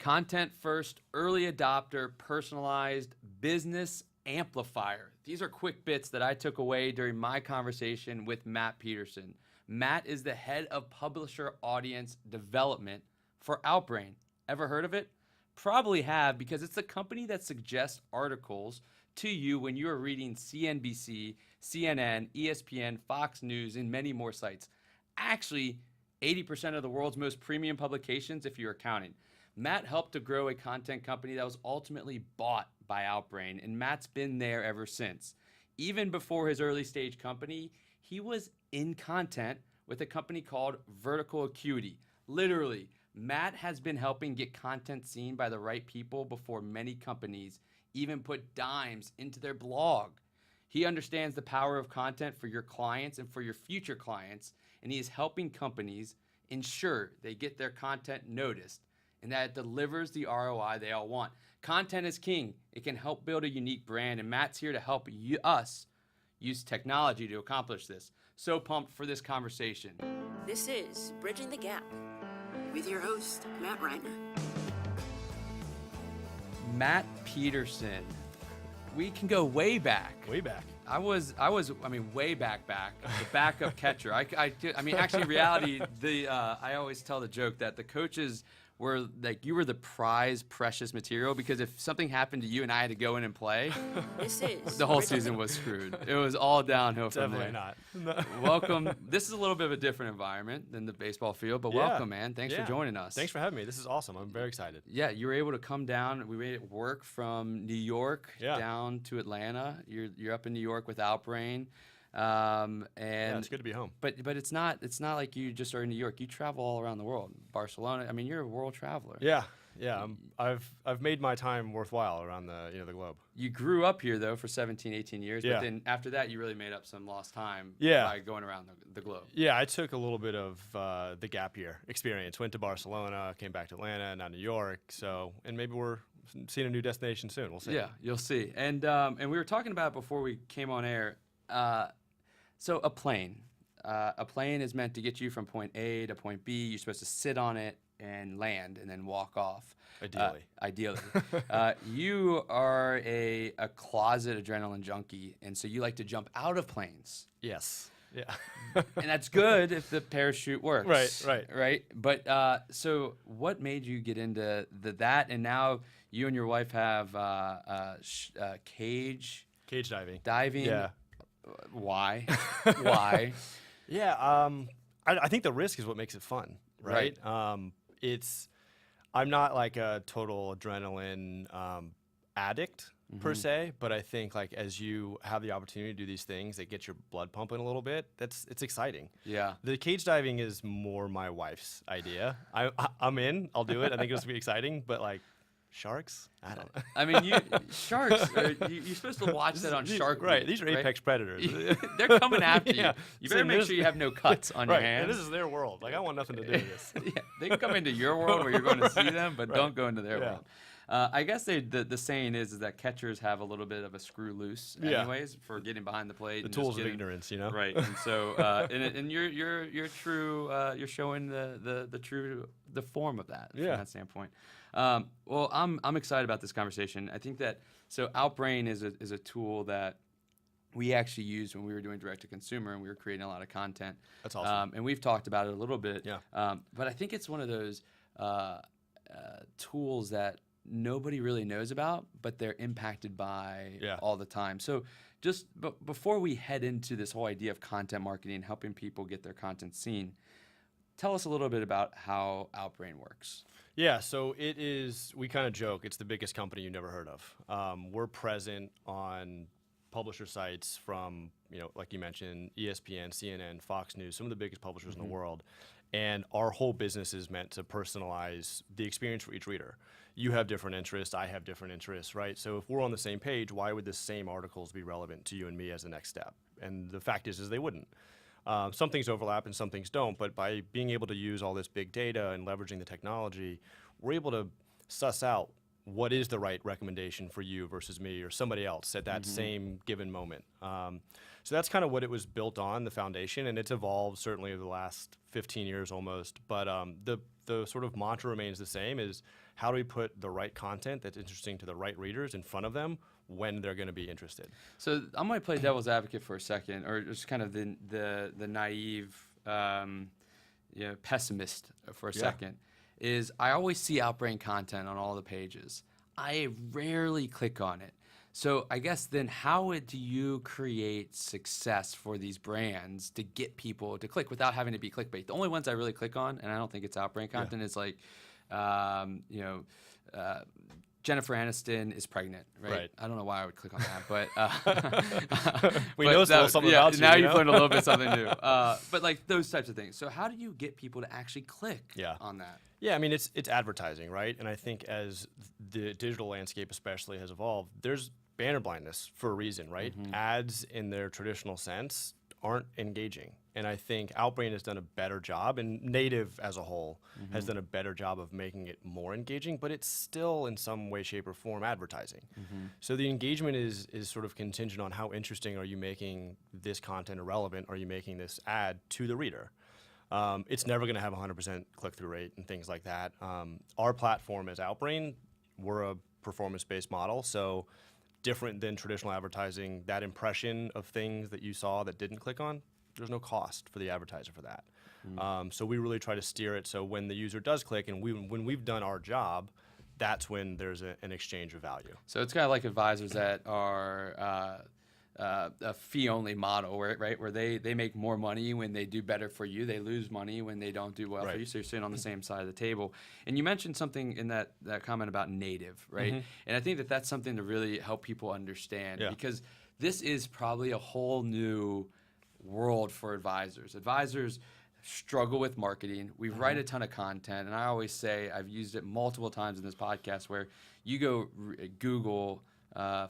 Content first, early adopter, personalized, business amplifier. These are quick bits that I took away during my conversation with Matt Peterson. Matt is the head of publisher audience development for Outbrain. Ever heard of it? Probably have, because it's a company that suggests articles to you when you are reading CNBC, CNN, ESPN, Fox News, and many more sites. Actually, 80% of the world's most premium publications, if you're counting. Matt helped to grow a content company that was ultimately bought by Outbrain, and Matt's been there ever since. Even before his early stage company, he was in content with a company called Vertical Acuity. Literally, Matt has been helping get content seen by the right people before many companies even put dimes into their blog. He understands the power of content for your clients and for your future clients, and he is helping companies ensure they get their content noticed and that it delivers the ROI they all want. Content is king. It can help build a unique brand, and Matt's here to help us use technology to accomplish this. So pumped for this conversation. This is Bridging the Gap with your host, Matt Reiner. Matt Peterson. We can go way back. Way back. I mean, way back. The backup catcher. I mean, actually, reality. I always tell the joke that the coaches were like, you were the prize, precious material, because if something happened to you and I had to go in and play, this is the whole season was screwed. It was all downhill from there. Definitely not. Welcome. This is a little bit of a different environment than the baseball field, but welcome, man. Thanks for joining us. Thanks for having me. This is awesome. I'm very excited. Yeah, you were able to come down. We made it work from New York down to Atlanta. You're up in New York with Outbrain. And it's good to be home. But it's not like you just are in New York. You travel all around the world. Barcelona. I mean, you're a world traveler. Yeah. I've made my time worthwhile around the globe. You grew up here though for 17, 18 years. Yeah. But then after that, you really made up some lost time. Yeah. By going around the globe. Yeah, I took a little bit of the gap year experience. Went to Barcelona, came back to Atlanta, now New York. So, and maybe we're seeing a new destination soon. We'll see. Yeah, you'll see. And we were talking about it before we came on air. So a plane is meant to get you from point A to point B. You're supposed to sit on it and land and then walk off. Ideally. You are a closet adrenaline junkie, and so you like to jump out of planes. Yes. Yeah. And that's good if the parachute works. Right. But so what made you get into that? And now you and your wife have cage diving. Yeah. Why? Yeah, I think the risk is what makes it fun, right? I'm not like a total adrenaline addict per se, but I think like as you have the opportunity to do these things that get your blood pumping a little bit, it's exciting. Yeah. The cage diving is more my wife's idea. I'm in. I'll do it. I think it's gonna be exciting, but like. Sharks? I don't know. I mean, sharks, you're supposed to watch that on Shark Week. Right, these are apex predators. They're coming after you. You better make sure you have no cuts on your hands. And this is their world. Like, I want nothing to do with this. Yeah, they can come into your world where you're going to see them, but don't go into their world. I guess the saying is that catchers have a little bit of a screw loose anyways for getting behind the plate. The tools of ignorance, you know? Right, and so, and you're true, you're showing the form of that from that standpoint. Well, I'm excited about this conversation. I think that Outbrain is a tool that we actually used when we were doing direct to consumer and we were creating a lot of content. That's awesome. And we've talked about it a little bit. Yeah. But I think it's one of those tools that nobody really knows about, but they're impacted by all the time. So just before we head into this whole idea of content marketing and helping people get their content seen, tell us a little bit about how Outbrain works. Yeah, so it is, we kind of joke, it's the biggest company you've never heard of. We're present on publisher sites from, like you mentioned, ESPN, CNN, Fox News, some of the biggest publishers in the world. And our whole business is meant to personalize the experience for each reader. You have different interests, I have different interests, right? So if we're on the same page, why would the same articles be relevant to you and me as the next step? And the fact is they wouldn't. Some things overlap and some things don't, but by being able to use all this big data and leveraging the technology, we're able to suss out what is the right recommendation for you versus me or somebody else at that same given moment. So that's kind of what it was built on, the foundation, and it's evolved certainly over the last 15 years almost. But the the sort of mantra remains the same: is how do we put the right content that's interesting to the right readers in front of them when they're going to be interested. So I'm going to play devil's advocate for a second, or just kind of the naive, pessimist for a second. Is I always see Outbrain content on all the pages. I rarely click on it. So I guess then how do you create success for these brands to get people to click without having to be clickbait? The only ones I really click on, and I don't think it's Outbrain content, is like, Jennifer Aniston is pregnant, right? I don't know why I would click on that, but we know something about you. Now you've learned a little bit something new. But like those types of things. So how do you get people to actually click on that? Yeah, I mean it's advertising, right? And I think as the digital landscape especially has evolved, there's banner blindness for a reason, right? Ads in their traditional sense aren't engaging. And I think Outbrain has done a better job, and native as a whole has done a better job of making it more engaging, but it's still in some way, shape, or form advertising. So the engagement is sort of contingent on how interesting are you making this content, or relevant are you making this ad to the reader. It's never going to have 100% click-through rate and things like that. Our platform as Outbrain, we're a performance-based model, so different than traditional advertising, that impression of things that you saw that didn't click on, there's no cost for the advertiser for that. So we really try to steer it so when the user does click and when we've done our job, that's when there's an exchange of value. So it's kind of like advisors that are a fee-only model, right? Where they make more money when they do better for you. They lose money when they don't do well for you. So you're sitting on the same side of the table. And you mentioned something in that comment about native, right? And I think that's something to really help people understand because this is probably a whole new world for advisors. Advisors struggle with marketing. We write a ton of content, and I always say, I've used it multiple times in this podcast, where you go Google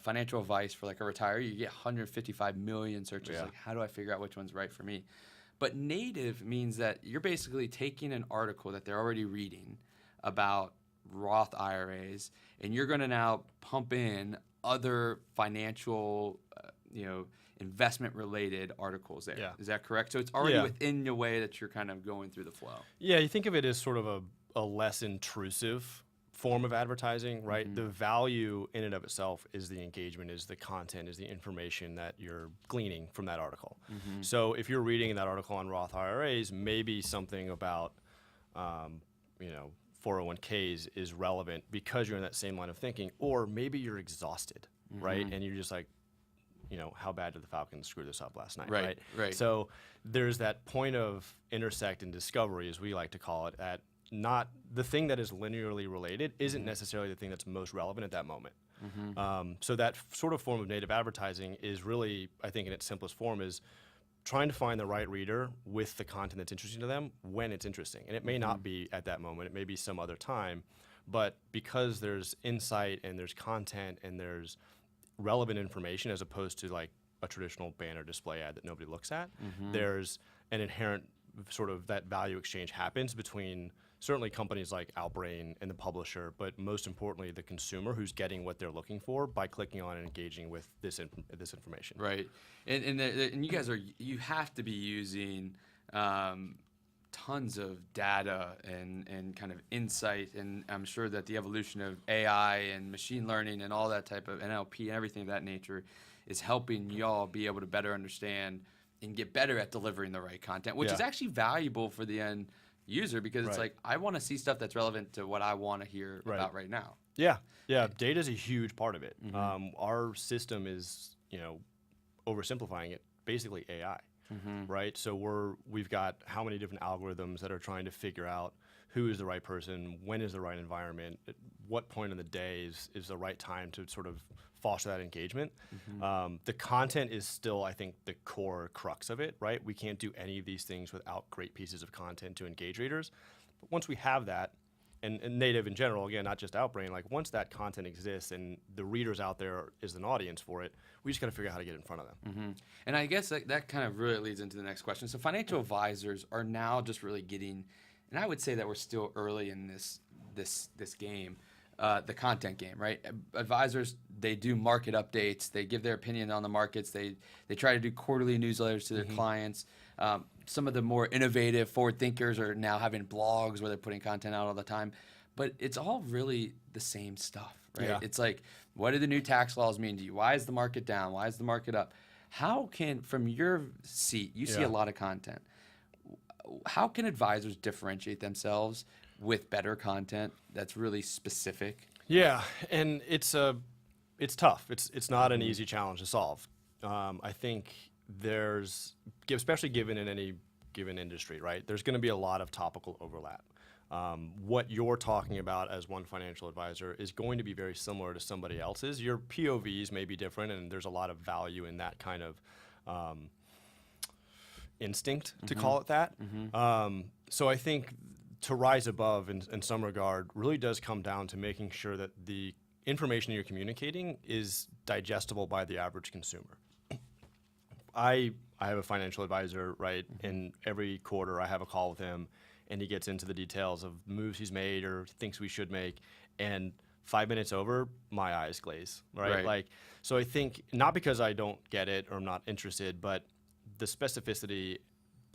financial advice for like a retiree, you get 155 million searches. Like, how do I figure out which one's right for me? But native means that you're basically taking an article that they're already reading about Roth IRAs, and you're going to now pump in other financial, investment-related articles there. Is that correct? So it's already within the way that you're kind of going through the flow. Yeah, you think of it as sort of a less intrusive form of advertising, right? The value in and of itself is the engagement, is the content, is the information that you're gleaning from that article. So if you're reading that article on Roth IRAs, maybe something about, 401ks is relevant because you're in that same line of thinking, or maybe you're exhausted, right? And you're just like, how bad did the Falcons screw this up last night, right? So there's that point of intersect and discovery, as we like to call it, at not the thing that is linearly related isn't necessarily the thing that's most relevant at that moment. So that sort of form of native advertising is really, I think in its simplest form, is trying to find the right reader with the content that's interesting to them when it's interesting. And it may not be at that moment, it may be some other time, but because there's insight and there's content and there's relevant information as opposed to like a traditional banner display ad that nobody looks at, there's an inherent sort of that value exchange happens between certainly companies like Outbrain and the publisher, but most importantly, the consumer who's getting what they're looking for by clicking on and engaging with this information. Right, and you guys you have to be using tons of data and kind of insight, and I'm sure that the evolution of AI and machine learning and all that type of NLP and everything of that nature is helping y'all be able to better understand and get better at delivering the right content, which is actually valuable for the end user, because it's like, I want to see stuff that's relevant to what I want to hear about right now. Yeah, data is a huge part of it. Our system is, oversimplifying it, basically AI. Right? So we've got how many different algorithms that are trying to figure out who is the right person, when is the right environment, at what point in the day is the right time to sort of foster that engagement. The content is still, I think, the core crux of it, right? We can't do any of these things without great pieces of content to engage readers. But once we have that, and native in general, again, not just Outbrain, like once that content exists and the readers out there is an audience for it, we just got to figure out how to get in front of them. And I guess that kind of really leads into the next question. So financial advisors are now just really getting, and I would say that we're still early in this game, the content game, right? Advisors, they do market updates, they give their opinion on the markets, they try to do quarterly newsletters to their clients. some of the more innovative forward thinkers are now having blogs where they're putting content out all the time, but it's all really the same stuff, right? Yeah. It's like, what do the new tax laws mean to you? Why is the market down? Why is the market up? How can, from your seat, you see a lot of content. How can advisors differentiate themselves with better content that's really specific? Yeah, and it's tough. It's not an easy challenge to solve. I think especially given in any given industry, right? There's going to be a lot of topical overlap. What you're talking about as one financial advisor is going to be very similar to somebody else's. Your POVs may be different, and there's a lot of value in that kind of instinct, to call it that. So I think to rise above in some regard really does come down to making sure that the information you're communicating is digestible by the average consumer. I have a financial advisor, right? And every quarter I have a call with him, and he gets into the details of moves he's made or thinks we should make. And 5 minutes over, my eyes glaze, right? Like, so I think not because I don't get it or I'm not interested, but the specificity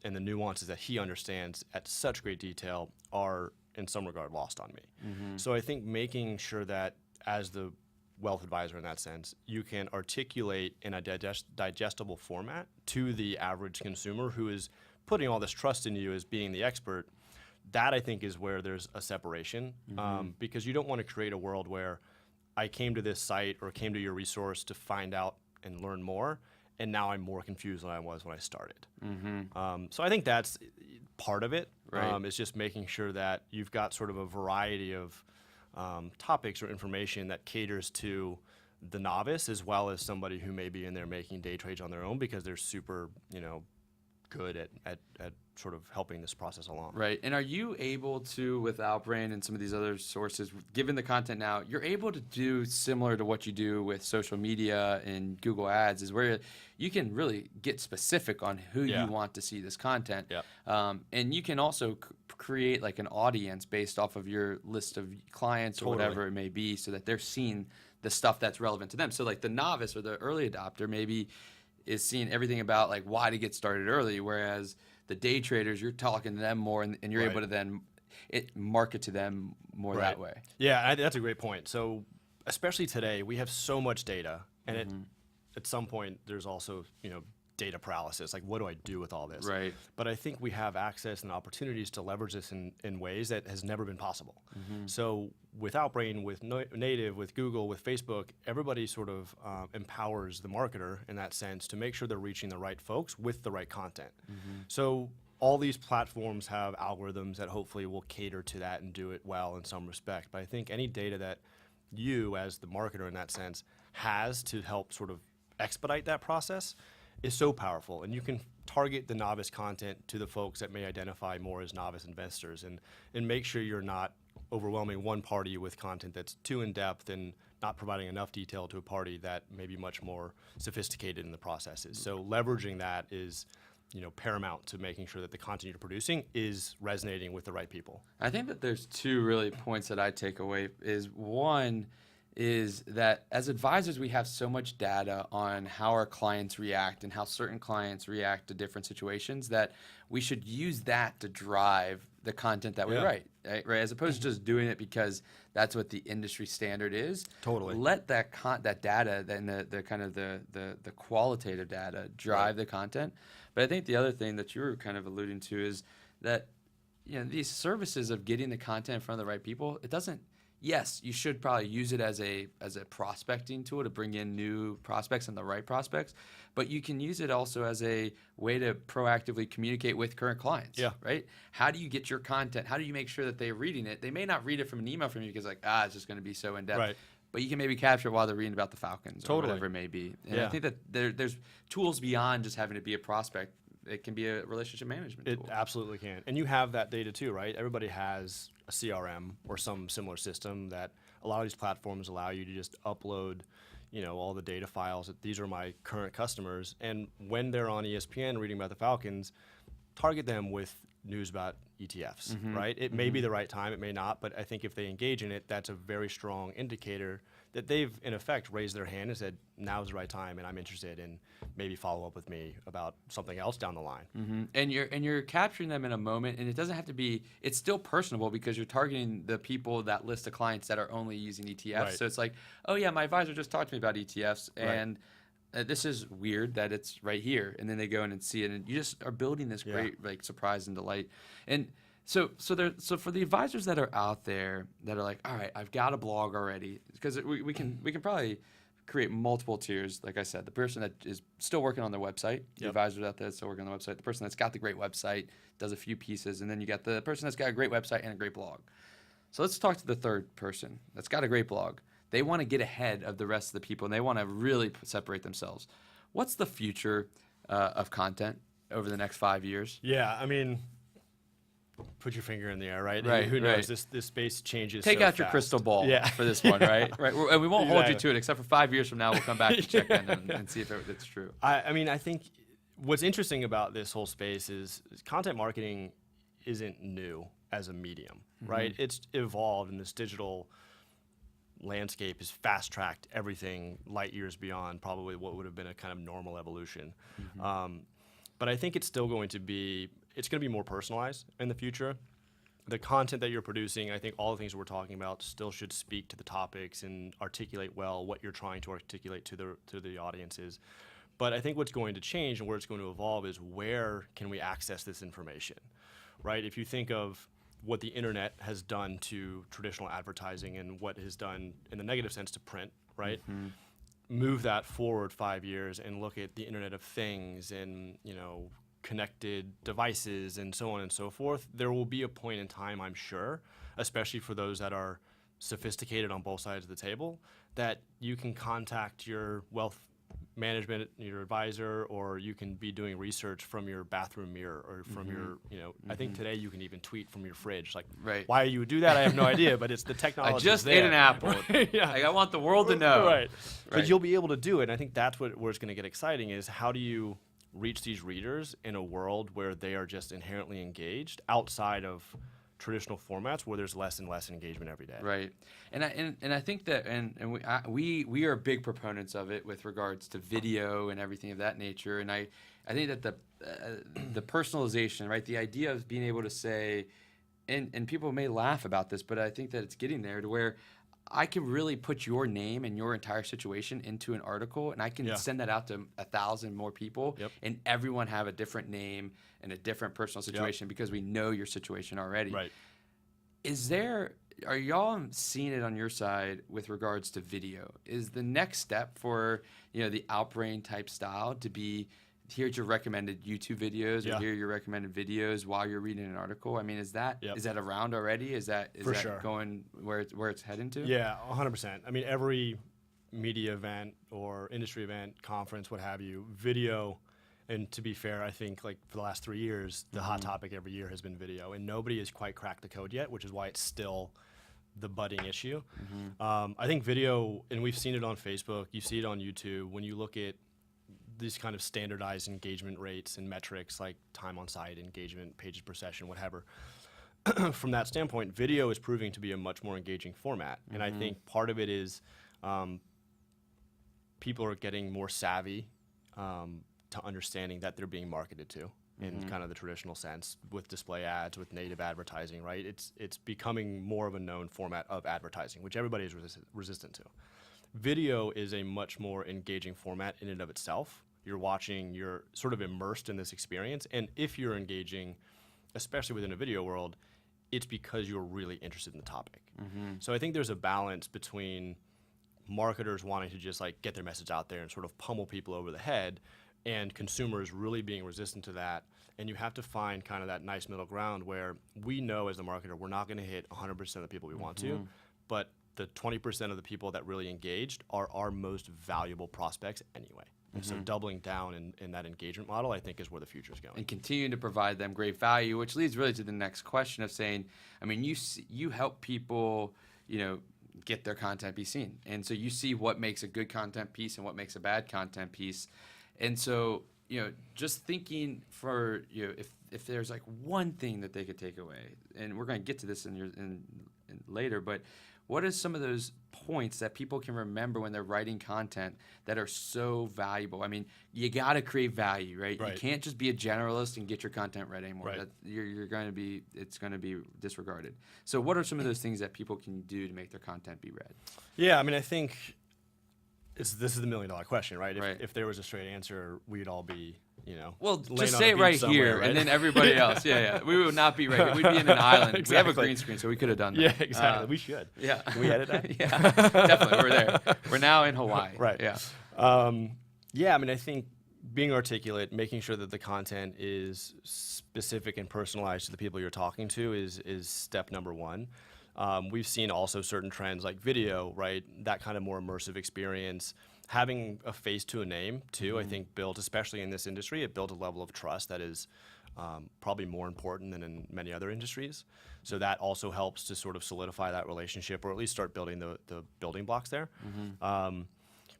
and the nuances that he understands at such great detail are in some regard lost on me. So I think making sure that as the wealth advisor in that sense, you can articulate in a digestible format to the average consumer who is putting all this trust in you as being the expert. That I think is where there's a separation, because you don't want to create a world where I came to this site or came to your resource to find out and learn more, and now I'm more confused than I was when I started. So I think that's part of it. It's just making sure that you've got sort of a variety of topics or information that caters to the novice as well as somebody who may be in there making day trades on their own because they're super, good at sort of helping this process along. Right. And are you able to, with Outbrain and some of these other sources, given the content now, you're able to do similar to what you do with social media and Google Ads, is where you can really get specific on who you want to see this content. And you can also create like an audience based off of your list of clients or whatever it may be, so that they're seeing the stuff that's relevant to them. So like the novice or the early adopter maybe is seeing everything about like why to get started early, whereas the day traders, you're talking to them more, and you're able to then market to them more that way. Yeah, that's a great point. So especially today, we have so much data, and at some point there's also data paralysis. Like, what do I do with all this? Right. But I think we have access and opportunities to leverage this in ways that has never been possible. So with Outbrain, with Native, with Google, with Facebook, everybody sort of empowers the marketer in that sense to make sure they're reaching the right folks with the right content. So all these platforms have algorithms that hopefully will cater to that and do it well in some respect. But I think any data that you, as the marketer in that sense, has to help sort of expedite that process is so powerful. And you can target the novice content to the folks that may identify more as novice investors, and make sure you're not overwhelming one party with content that's too in-depth and not providing enough detail to a party that may be much more sophisticated in the processes. So leveraging that is paramount to making sure that the content you're producing is resonating with the right people. I think that there's two really points that I take away. Is one is that as advisors, we have so much data on how our clients react and how certain clients react to different situations that we should use that to drive the content that we write, right? As opposed to just doing it because that's what the industry standard is. Totally. Let that data, then the kind of the qualitative data drive the content. But I think the other thing that you were kind of alluding to is that these services of getting the content in front of the right people, it doesn't. Yes, you should probably use it as a prospecting tool to bring in new prospects and the right prospects, but you can use it also as a way to proactively communicate with current clients. Right? How do you get your content? How do you make sure that they're reading it? They may not read it from an email from you because it's just going to be so in depth. Right. But you can maybe capture it while they're reading about the Falcons or whatever it may be. And I think that there's tools beyond just having to be a prospect. It can be a relationship management tool. It absolutely can. And you have that data too, right? Everybody has a CRM or some similar system that a lot of these platforms allow you to just upload, all the data files that these are my current customers. And when they're on ESPN reading about the Falcons, target them with news about ETFs, right? It may be the right time, it may not, but I think if they engage in it, that's a very strong indicator that they've, in effect, raised their hand and said, now's the right time, and I'm interested, and maybe follow up with me about something else down the line. And you're capturing them in a moment, and it doesn't have to be. It's still personable because you're targeting the people, that list of clients that are only using ETFs. Right. So it's like, oh yeah, my advisor just talked to me about ETFs, Right. and this is weird that it's right here, and then they go in and see it, and you just are building this great like surprise and delight. And so for the advisors that are out there that are like, all right, I've got a blog already, because we can probably create multiple tiers. Like I said, the person that is still working on their website, the advisors out there that's still working on the website, the person that's got the great website, does a few pieces, and then you got the person that's got a great website and a great blog. So let's talk to the third person that's got a great blog. They want to get ahead of the rest of the people, and they want to really separate themselves. What's the future of content over the next 5 years? Yeah, I mean, put your finger in the air, right? Right, Who knows? right. This space changes. Take so out your fast. crystal ball Yeah. for this one, right? Right. And we won't hold you Exactly. to it, except for 5 years from now, we'll come back and check in and see if it's true. I mean, I think what's interesting about this whole space is content marketing isn't new as a medium, right? It's evolved, and this digital landscape has fast-tracked everything light years beyond probably what would have been a kind of normal evolution. But I think it's still going to be, it's going to be more personalized in the future. The content that you're producing, I think all the things we're talking about still should speak to the topics and articulate well what you're trying to articulate to the audiences. But I think what's going to change and where it's going to evolve is where can we access this information, right? If you think of what the internet has done to traditional advertising and what it has done in the negative sense to print, right? Move that forward 5 years and look at the Internet of Things and, you know, connected devices and so on and so forth. There will be a point in time, I'm sure, especially for those that are sophisticated on both sides of the table, that you can contact your wealth management, your advisor, or you can be doing research from your bathroom mirror or from your, you know, I think today you can even tweet from your fridge. Like, Right. why you would do that, I have no idea, but it's the technology. I just there. ate an apple. Yeah. Like, I want the world to know. Right. But Right. you'll be able to do it. And I think that's where it's going to get exciting is how do you reach these readers in a world where they are just inherently engaged outside of traditional formats where there's less and less engagement every day. Right, and I think that we are big proponents of it with regards to video and everything of that nature. And I think that the personalization, right, the idea of being able to say, and people may laugh about this, but I think that it's getting there to where I can really put your name and your entire situation into an article, and I can send that out to 1,000 more people, and everyone have a different name and a different personal situation because we know your situation already. Right. Are y'all seeing it on your side with regards to video? Is the next step for, you know, the Outbrain type style to be, here's your recommended YouTube videos, or here are your recommended videos while you're reading an article? I mean, is that around already? Is that sure. going where it's heading to? Yeah, 100%. I mean, every media event or industry event, conference, what have you, video, and to be fair, I think like for the last 3 years, the hot topic every year has been video, and nobody has quite cracked the code yet, which is why it's still the budding issue. I think video, and we've seen it on Facebook, you see it on YouTube, when you look at these kind of standardized engagement rates and metrics like time on site, engagement, pages per session, whatever. From that standpoint, video is proving to be a much more engaging format. And I think part of it is people are getting more savvy to understanding that they're being marketed to in kind of the traditional sense with display ads, with native advertising, right? It's becoming more of a known format of advertising, which everybody is resistant to. Video is a much more engaging format in and of itself. You're watching, you're sort of immersed in this experience. And if you're engaging, especially within a video world, it's because you're really interested in the topic. So I think there's a balance between marketers wanting to just like get their message out there and sort of pummel people over the head, and consumers really being resistant to that. And you have to find kind of that nice middle ground where we know as the marketer, we're not going to hit 100% of the people we want to, but the 20% of the people that really engaged are our most valuable prospects anyway. And so doubling down in that engagement model, I think, is where the future is going. And continuing to provide them great value, which leads really to the next question of saying, I mean, you help people, you know, get their content be seen. And so you see what makes a good content piece and what makes a bad content piece. And so just thinking for if there's like one thing that they could take away, and we're going to get to this in later, but what are some of those points that people can remember when they're writing content that are so valuable? I mean, you got to create value, right? You can't just be a generalist and get your content read anymore. Right. It's going to be disregarded. So what are some of those things that people can do to make their content be read? Yeah, I mean, I think this is the $1 million question, right? Right. If there was a straight answer, we'd all be, Well, laying just on say a it beach right somewhere, here, right? and then everybody else. Yeah. We would not be right here. We'd be in an island. Exactly. We have a green screen, so we could have done that. Yeah, exactly. We should. Yeah. Can we edit that? Yeah, definitely. We're there. We're now in Hawaii. Right. Yeah. Yeah, I mean, I think being articulate, making sure that the content is specific and personalized to the people you're talking to is step number one. We've seen also certain trends like video, right? That kind of more immersive experience. Having a face to a name, too, I think builds, especially in this industry, it builds a level of trust that is probably more important than in many other industries. So that also helps to sort of solidify that relationship, or at least start building the building blocks there.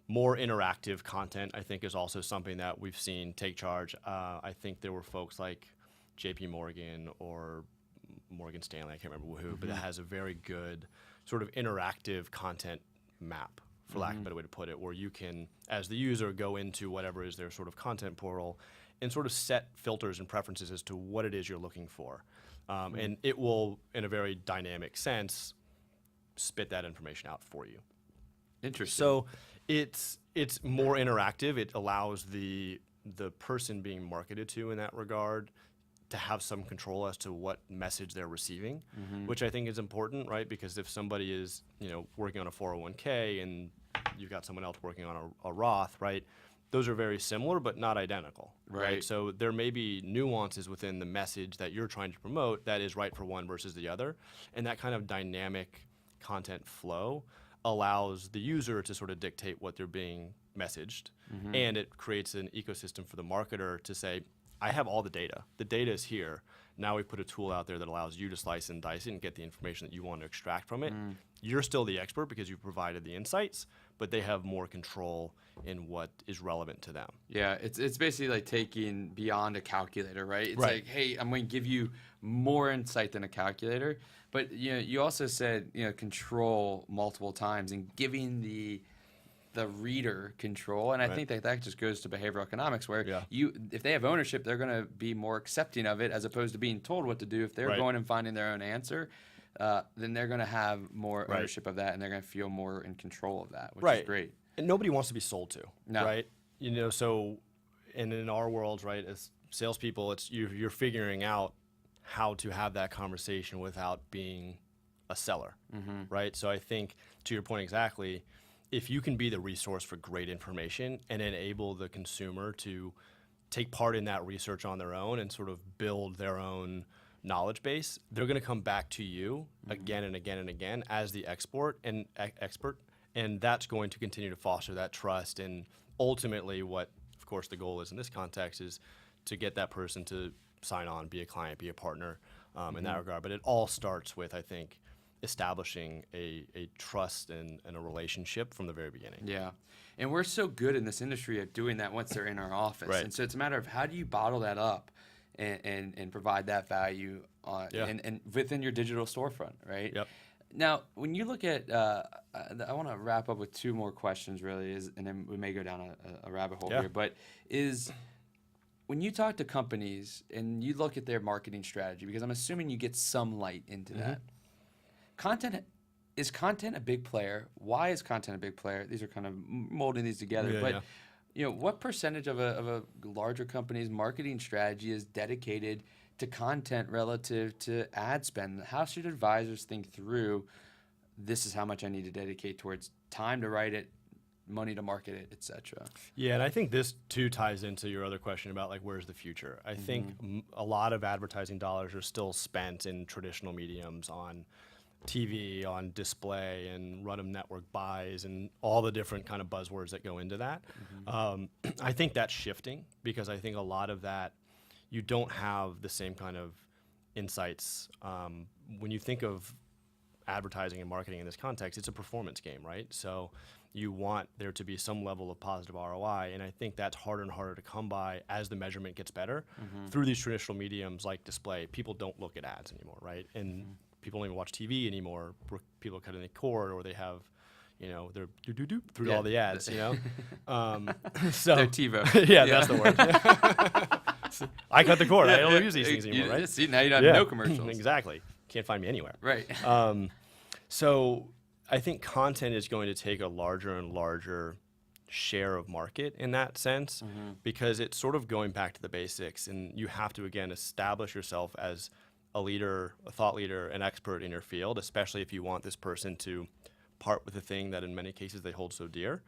More interactive content, I think, is also something that we've seen take charge. I think there were folks like JP Morgan or Morgan Stanley, I can't remember who, but it has a very good sort of interactive content map, for lack of a better way to put it, where you can, as the user, go into whatever is their sort of content portal and sort of set filters and preferences as to what it is you're looking for. And it will, in a very dynamic sense, spit that information out for you. Interesting. So it's more interactive. It allows the person being marketed to in that regard to have some control as to what message they're receiving, which I think is important, right? Because if somebody is, working on a 401k and you've got someone else working on a Roth, right? Those are very similar, but not identical, right? So there may be nuances within the message that you're trying to promote that is right for one versus the other. And that kind of dynamic content flow allows the user to sort of dictate what they're being messaged. And it creates an ecosystem for the marketer to say, I have all the data. The data is here. Now we put a tool out there that allows you to slice and dice it and get the information that you want to extract from it. You're still the expert because you provided the insights, but they have more control in what is relevant to them. Yeah, it's basically like taking beyond a calculator, right? It's Right. like, hey, I'm going to give you more insight than a calculator. But you also said control multiple times, and giving the reader control, and I think that just goes to behavioral economics, where if they have ownership, they're going to be more accepting of it as opposed to being told what to do. If they're going and finding their own answer, then they're going to have more ownership of that, and they're going to feel more in control of that, which is great. And nobody wants to be sold to, No. right? So, and in our world, right, as salespeople, it's you're figuring out how to have that conversation without being a seller, right? So I think, to your point exactly, if you can be the resource for great information and enable the consumer to take part in that research on their own and sort of build their own knowledge base, they're going to come back to you again and again and again as the expert, and that's going to continue to foster that trust. And ultimately, what, of course, the goal is in this context is to get that person to sign on, be a client, be a partner in that regard. But it all starts with, I think, establishing a trust and a relationship from the very beginning. Yeah. And we're so good in this industry at doing that once they're in our office. Right. And so it's a matter of how do you bottle that up and provide that value and within your digital storefront, right? Yep. Now, when you look at, I want to wrap up with two more questions, really, and then we may go down a rabbit hole here, but when you talk to companies and you look at their marketing strategy, because I'm assuming you get some light into that, is content a big player? Why is content a big player? These are kind of molding these together, but what percentage of a larger company's marketing strategy is dedicated to content relative to ad spend? How should advisors think through, this is how much I need to dedicate towards time to write it, money to market it, et cetera? Yeah, and I think this too ties into your other question about like where's the future. I think a lot of advertising dollars are still spent in traditional mediums, on TV, on display, and run-em network buys, and all the different kind of buzzwords that go into that. I think that's shifting, because I think a lot of that, you don't have the same kind of insights. When you think of advertising and marketing in this context, it's a performance game, right? So you want there to be some level of positive ROI, and I think that's harder and harder to come by as the measurement gets better. Through these traditional mediums like display, people don't look at ads anymore, right? And people don't even watch TV anymore. People are cutting the cord, or they have, they're do through all the ads, So They're TiVo. yeah, that's the word. I cut the cord. I don't use these things anymore, right? See, now you don't have no commercials. Exactly. Can't find me anywhere. Right. So I think content is going to take a larger and larger share of market in that sense, because it's sort of going back to the basics, and you have to, again, establish yourself as a leader, a thought leader, an expert in your field, especially if you want this person to part with the thing that in many cases they hold so dear.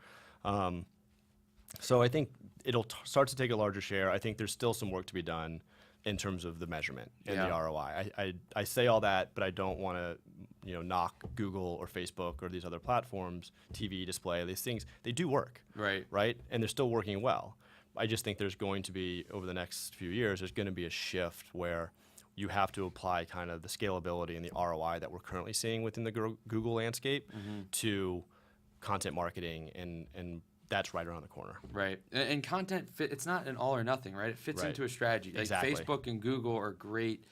So I think it'll start to take a larger share. I think there's still some work to be done in terms of the measurement and the ROI. I say all that, but I don't want to knock Google or Facebook or these other platforms, TV, display, these things. They do work, right? And they're still working well. I just think there's going to be, over the next few years, there's going to be a shift where you have to apply kind of the scalability and the ROI that we're currently seeing within the Google landscape to content marketing, and that's right around the corner. Right. And content it's not an all or nothing, right? It fits into a strategy. Like Exactly. Facebook and Google are great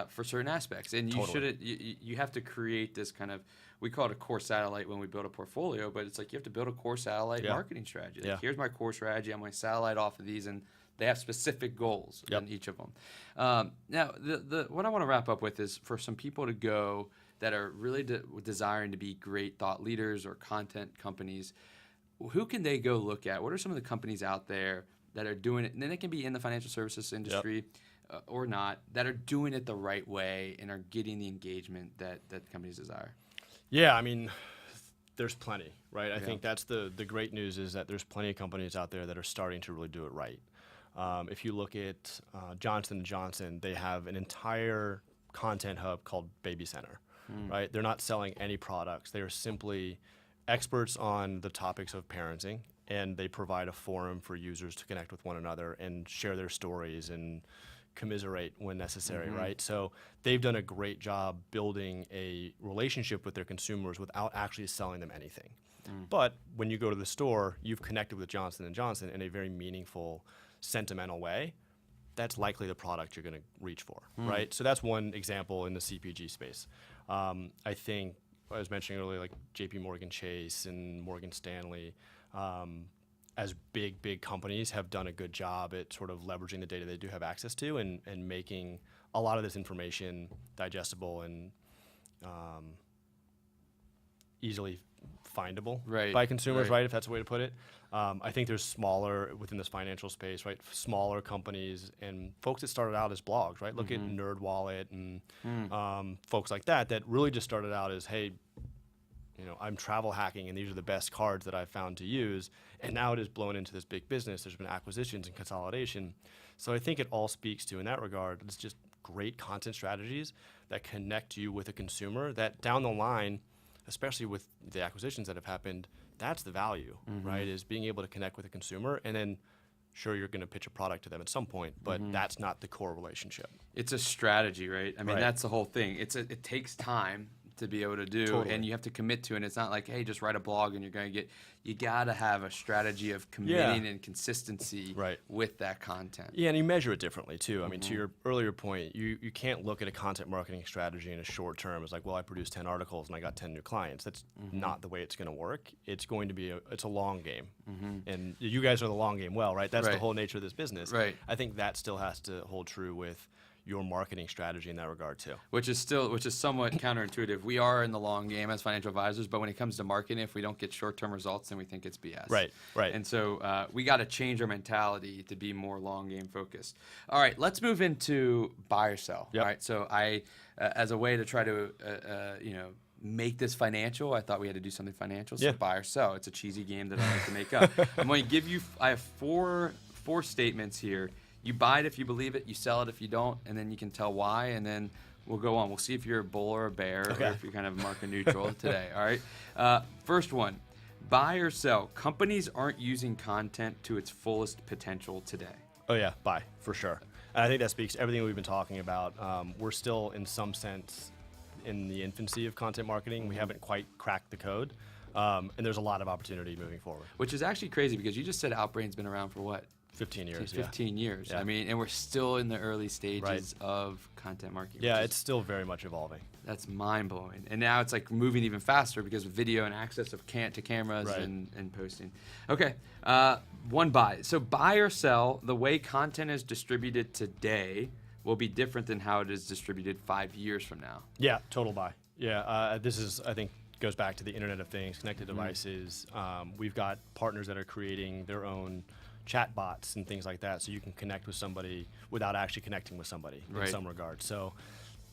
for certain aspects, and you shouldn't. You have to create this kind of, we call it a core satellite when we build a portfolio, but it's like you have to build a core satellite marketing strategy. Like, here's my core strategy. I'm going to satellite off of these, and they have specific goals in each of them. Now, what I want to wrap up with is for some people to go that are really desiring to be great thought leaders or content companies. Who can they go look at? What are some of the companies out there that are doing it? And then they can be in the financial services industry or not, that are doing it the right way and are getting the engagement that companies desire. Yeah, I mean, there's plenty, right? I think that's the great news, is that there's plenty of companies out there that are starting to really do it right. If you look at Johnson & Johnson, they have an entire content hub called Baby Center, right? They're not selling any products. They are simply experts on the topics of parenting, and they provide a forum for users to connect with one another and share their stories and commiserate when necessary, right? So they've done a great job building a relationship with their consumers without actually selling them anything. But when you go to the store, you've connected with Johnson & Johnson in a very meaningful, sentimental way. That's likely the product you're going to reach for, right? So that's one example in the CPG space. I think I was mentioning earlier, like JP Morgan Chase and Morgan Stanley, as big companies, have done a good job at sort of leveraging the data they do have access to and making a lot of this information digestible and easily findable by consumers, right? If that's the way to put it. I think there's smaller, within this financial space, right? Smaller companies and folks that started out as blogs, right? Look at NerdWallet and folks like that really just started out as, hey, I'm travel hacking, and these are the best cards that I've found to use. And now it is blown into this big business. There's been acquisitions and consolidation. So I think it all speaks to, in that regard, it's just great content strategies that connect you with a consumer that down the line, especially with the acquisitions that have happened, that's the value, right? Is being able to connect with a consumer, and then sure, you're going to pitch a product to them at some point, but that's not the core relationship. It's a strategy, right? I mean, that's the whole thing. It takes time to be able to do, and you have to commit to it. And it's not like, hey, just write a blog and you're going to get. You got to have a strategy of committing and consistency with that content. Yeah, and you measure it differently too. I mean, to your earlier point, you can't look at a content marketing strategy in a short term as like, well, I produced 10 articles and I got 10 new clients. That's not the way it's going to work. It's going to be it's a long game, and you guys are the long game, well, right? That's the whole nature of this business. Right. I think that still has to hold true with your marketing strategy in that regard too. Which is somewhat counterintuitive. We are in the long game as financial advisors, but when it comes to marketing, if we don't get short-term results, then we think it's BS. Right. And so we got to change our mentality to be more long game focused. All right, let's move into buy or sell. All right, so I, as a way to try to, make this financial, I thought we had to do something financial. So buy or sell. It's a cheesy game that I like to make up. I'm going to give you. I have four statements here. You buy it if you believe it, you sell it if you don't, and then you can tell why, and then we'll go on. We'll see if you're a bull or a bear, or if you're kind of market neutral today, all right? First one, buy or sell. Companies aren't using content to its fullest potential today. Oh yeah, buy, for sure. And I think that speaks to everything we've been talking about. We're still, in some sense, in the infancy of content marketing. We haven't quite cracked the code, and there's a lot of opportunity moving forward. Which is actually crazy because you just said Outbrain's been around for what? 15 years. 15 years. Yeah. I mean, and we're still in the early stages of content marketing. Yeah, it's still very much evolving. That's mind blowing. And now it's like moving even faster because of video and access of to cameras and posting. Okay, one buy. So buy or sell, the way content is distributed today will be different than how it is distributed 5 years from now. Yeah, total buy. Yeah, this is, I think, goes back to the Internet of Things, connected devices. We've got partners that are creating their own chat bots and things like that, so you can connect with somebody without actually connecting with somebody in some regard. So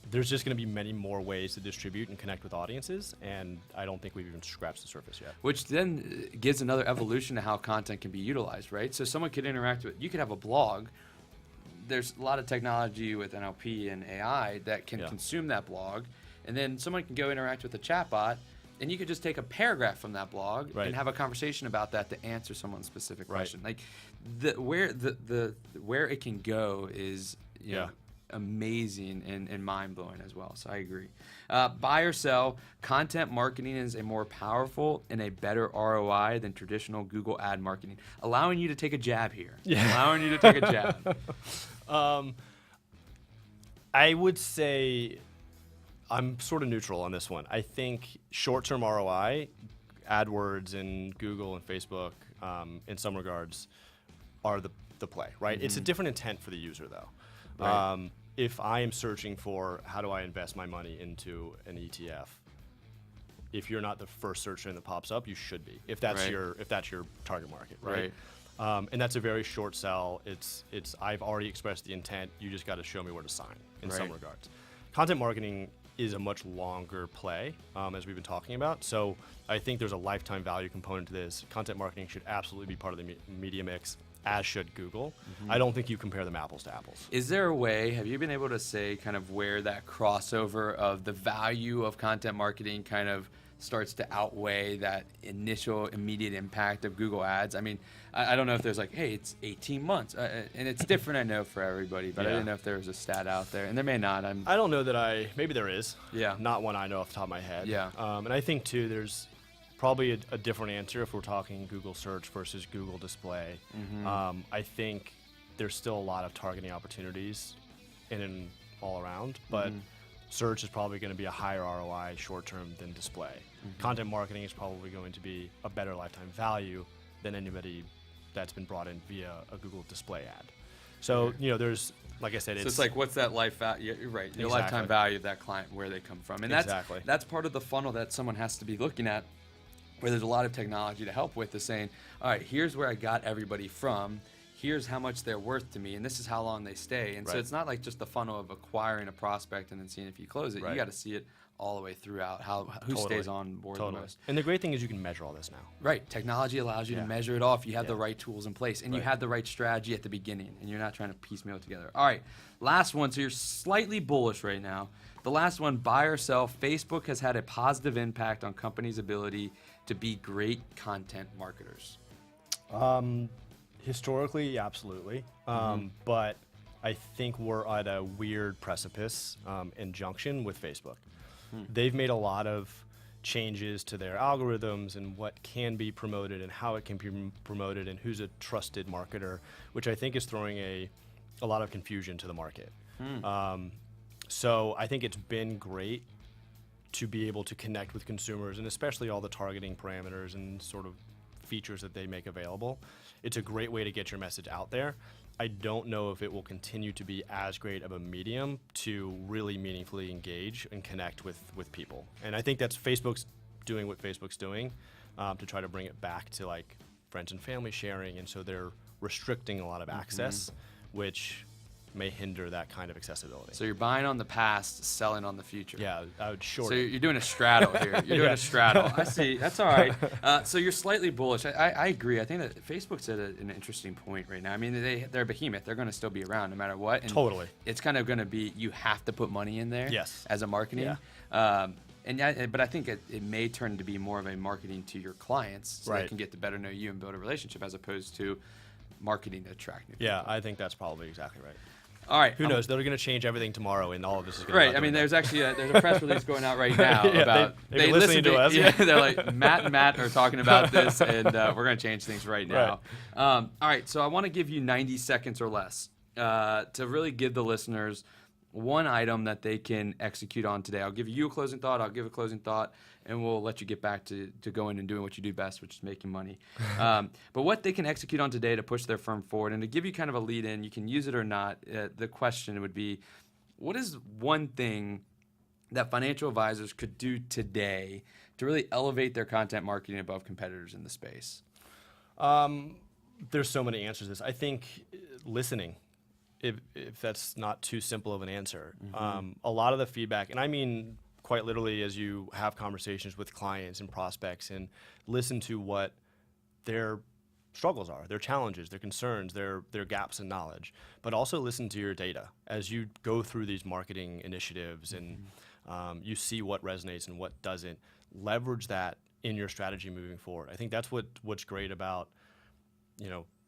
there's just going to be many more ways to distribute and connect with audiences, and I don't think we've even scratched the surface yet. Which then gives another evolution to how content can be utilized, right? So someone could interact with, you could have a blog. There's a lot of technology with NLP and AI that can consume that blog, and then someone can go interact with a chatbot, and you could just take a paragraph from that blog and have a conversation about that to answer someone's specific question. Like where it can go is amazing and mind blowing as well. So I agree. Buy or sell, content marketing is a more powerful and a better ROI than traditional Google ad marketing. Allowing you to take a jab here. Allowing you to take a jab. I would say I'm sort of neutral on this one. I think short-term ROI, AdWords and Google and Facebook, in some regards, are the play, right? It's a different intent for the user, though. If I am searching for how do I invest my money into an ETF, if you're not the first search term that pops up, you should be. If that's your target market, right? And that's a very short sell. It's I've already expressed the intent. You just got to show me where to sign in some regards. Content marketing is a much longer play, as we've been talking about. So I think there's a lifetime value component to this. Content marketing should absolutely be part of the media mix, as should Google. I don't think you compare them apples to apples. Is there a way, have you been able to say kind of where that crossover of the value of content marketing kind of starts to outweigh that initial immediate impact of Google ads? I mean, I don't know if there's like, hey, it's 18 months. And it's different, I know, for everybody, but I didn't know if there was a stat out there. And there may not. I don't know that maybe there is. Yeah. Not one I know off the top of my head. Yeah. And I think, too, there's probably a different answer if we're talking Google search versus Google display. I think there's still a lot of targeting opportunities in and all around, but search is probably going to be a higher ROI short term than display. Content marketing is probably going to be a better lifetime value than anybody that's been brought in via a Google display ad. So, there's, like I said, it's like, what's that life value? You're right. Your lifetime value of that client, where they come from. And that's part of the funnel that someone has to be looking at, where there's a lot of technology to help with, is saying, all right, here's where I got everybody from. Here's how much they're worth to me, and this is how long they stay. And so it's not like just the funnel of acquiring a prospect and then seeing if you close it. You got to see it all the way throughout, who stays on board the most. And the great thing is you can measure all this now. Right. Technology allows you to measure it all if you have the right tools in place, and you have the right strategy at the beginning, and you're not trying to piecemeal it together. All right, last one. So you're slightly bullish right now. The last one, buy or sell. Facebook has had a positive impact on companies' ability to be great content marketers. Historically, absolutely. But I think we're at a weird precipice and junction with Facebook. They've made a lot of changes to their algorithms and what can be promoted and how it can be promoted and who's a trusted marketer, which I think is throwing a lot of confusion to the market. So I think it's been great to be able to connect with consumers, and especially all the targeting parameters and sort of features that they make available. It's a great way to get your message out there. I don't know if it will continue to be as great of a medium to really meaningfully engage and connect with people. And I think that's Facebook's doing what Facebook's doing to try to bring it back to like friends and family sharing. And so they're restricting a lot of access, which may hinder that kind of accessibility. So you're buying on the past, selling on the future. Yeah, I would short. So you're doing a straddle here. You're doing a straddle. I see. That's all right. So you're slightly bullish. I agree. I think that Facebook's at an interesting point right now. I mean, they're a behemoth. They're going to still be around no matter what. And totally. It's kind of going to be, you have to put money in there as a marketing. Yeah. But I think it may turn to be more of a marketing to your clients so they can get to better know you and build a relationship, as opposed to marketing to attract new people. Yeah, I think that's probably exactly right. All right. Who knows? They're going to change everything tomorrow, and all of this is going to Right. I mean, there's actually there's a press release going out right now Yeah, about they've been listening to us. Yeah, they're like Matt and Matt are talking about this, and we're going to change things right now. All right. So I want to give you 90 seconds or less to really give the listeners one item that they can execute on today. I'll give you a closing thought. I'll give a closing thought, and we'll let you get back to going and doing what you do best, which is making money. But what they can execute on today to push their firm forward, and to give you kind of a lead in, you can use it or not. The question would be, what is one thing that financial advisors could do today to really elevate their content marketing above competitors in the space? There's so many answers to this. I think listening, if that's not too simple of an answer. A lot of the feedback, and I mean quite literally as you have conversations with clients and prospects and listen to what their struggles are, their challenges, their concerns, their gaps in knowledge, but also listen to your data as you go through these marketing initiatives and you see what resonates and what doesn't. Leverage that in your strategy moving forward. I think that's what's great about,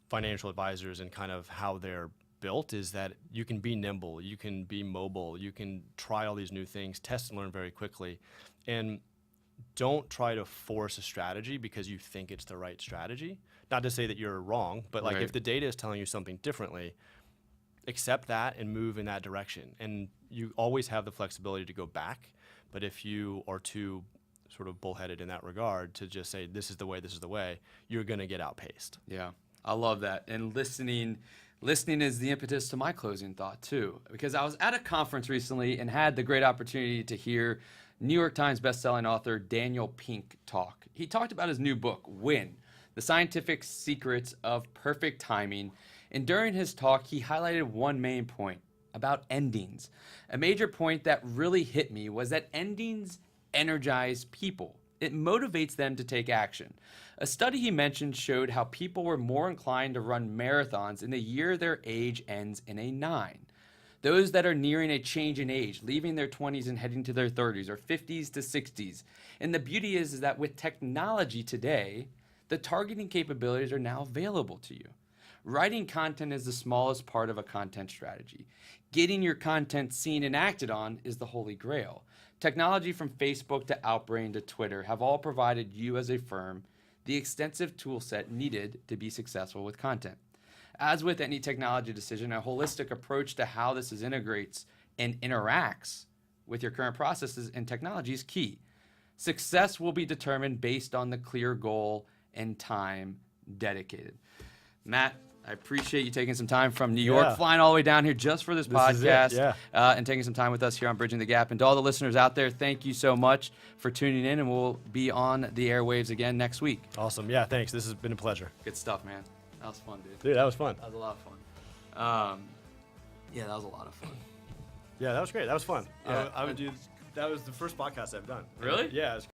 financial advisors and kind of how they're built, is that you can be nimble, you can be mobile, you can try all these new things, test and learn very quickly, and don't try to force a strategy because you think it's the right strategy. Not to say that you're wrong, but like if the data is telling you something differently, accept that and move in that direction. And you always have the flexibility to go back, but if you are too sort of bullheaded in that regard to just say this is the way, you're going to get outpaced. Yeah, I love that. And listening is the impetus to my closing thought too, because I was at a conference recently and had the great opportunity to hear New York Times bestselling author Daniel Pink talk. He talked about his new book, Win, The Scientific Secrets of Perfect Timing. And during his talk, he highlighted one main point about endings. A major point that really hit me was that endings energize people. It motivates them to take action. A study he mentioned showed how people were more inclined to run marathons in the year their age ends in a 9. Those that are nearing a change in age, leaving their 20s and heading to their 30s or 50s to 60s. And the beauty is that with technology today, the targeting capabilities are now available to you. Writing content is the smallest part of a content strategy. Getting your content seen and acted on is the holy grail. Technology from Facebook to Outbrain to Twitter have all provided you as a firm the extensive tool set needed to be successful with content. As with any technology decision, a holistic approach to how this integrates and interacts with your current processes and technology is key. Success will be determined based on the clear goal and time dedicated. Matt, I appreciate you taking some time from New York, flying all the way down here just for this podcast, and taking some time with us here on Bridging the Gap. And to all the listeners out there, thank you so much for tuning in, and we'll be on the airwaves again next week. Awesome. Yeah, thanks. This has been a pleasure. Good stuff, man. That was fun, dude. Dude, that was fun. That was a lot of fun. That was a lot of fun. Yeah, that was great. That was fun. Yeah. That was the first podcast I've done. Really? Yeah. It was